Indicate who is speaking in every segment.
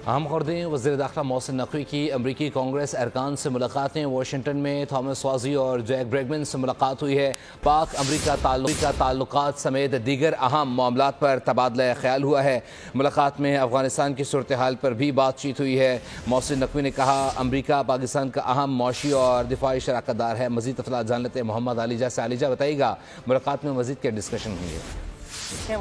Speaker 1: اہم خبریں وزیر داخلہ محسن نقوی کی امریکی کانگریس ارکان سے ملاقاتیں واشنگٹن میں تھامس سوازی اور جیک بریگمن سے ملاقات ہوئی ہے۔ پاک امریکہ تعلقات سمیت دیگر اہم معاملات پر تبادلہ خیال ہوا ہے۔ ملاقات میں افغانستان کی صورتحال پر بھی بات چیت ہوئی ہے۔ محسن نقوی نے کہا امریکہ پاکستان کا اہم معاشی اور دفاعی شراکت دار ہے۔ مزید تفصیلات جان لیتے ہیں محمد علیجہ سے۔ علیجہ بتائیے گا ملاقات میں مزید کیا ڈسکشن ہوئی ہے؟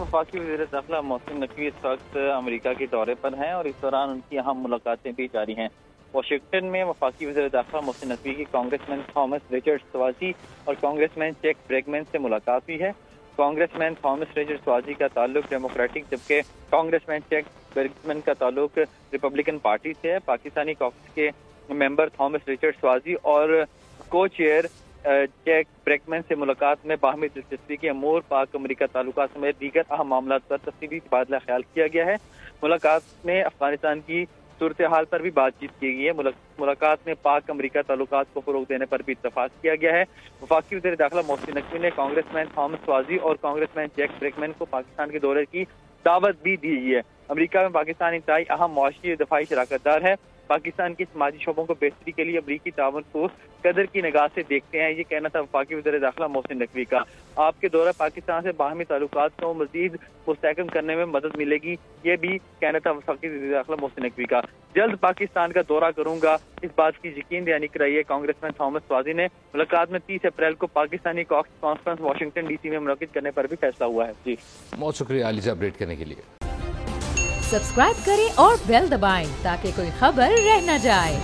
Speaker 2: وفاقی وزیر داخلہ محسن نقوی اس وقت امریکہ کے دورے پر ہیں اور اس دوران ان کی اہم ملاقاتیں بھی جاری ہیں۔ واشنگٹن میں وفاقی وزیر داخلہ محسن نقوی کی کانگریس مین تھامس ریچرڈ سوازی اور کانگریس مین جیک بریگمن سے ملاقات ہوئی ہے۔ کانگریس مین تھامس ریچرڈ سوازی کا تعلق ڈیموکریٹک جبکہ کانگریس مین جیک بریگمن کا تعلق ریپبلکن پارٹی سے ہے۔ پاکستانی کاکس کے ممبر تھامس ریچرڈ سوازی اور کو چیئر جیک بریگمن سے ملاقات میں باہمی دلچسپی کے امور، پاک امریکہ تعلقات سمیت دیگر اہم معاملات پر تفصیلی تبادلہ خیال کیا گیا ہے۔ ملاقات میں افغانستان کی صورتحال پر بھی بات چیت کی گئی ہے۔ ملاقات میں پاک امریکہ تعلقات کو فروغ دینے پر بھی اتفاق کیا گیا ہے۔ وفاقی وزیر داخلہ محسن نقوی نے کانگریس مین تھامس سوازی اور کانگریس مین جیک بریگمن کو پاکستان کے دورے کی دعوت بھی دی گئی ہے۔ امریکہ میں پاکستان انتہائی اہم معاشی دفاعی شراکت دار ہے۔ پاکستان کی سماجی شعبوں کو بہتری کے لیے امریکی تعاون کو قدر کی نگاہ سے دیکھتے ہیں، یہ کہنا تھا وفاقی وزیر داخلہ محسن نقوی کا۔ آپ کے دورہ پاکستان سے باہمی تعلقات کو مزید مستحکم کرنے میں مدد ملے گی، یہ بھی کہنا تھا وفاقی وزیر داخلہ محسن نقوی کا۔ جلد پاکستان کا دورہ کروں گا، اس بات کی یقین دہانی کرائی ہے کانگریس مین تھامس سوازی نے۔ ملاقات میں 30 اپریل کو Pakistani caucus conference Washington D C میں منعقد کرنے پر بھی فیصلہ ہوا ہے۔ جی
Speaker 1: بہت شکریہ علیجہ اپڈیٹ کرنے کے لیے۔
Speaker 3: سبسکرائب کریں اور بیل دبائیں تاکہ کوئی خبر رہ نہ جائے۔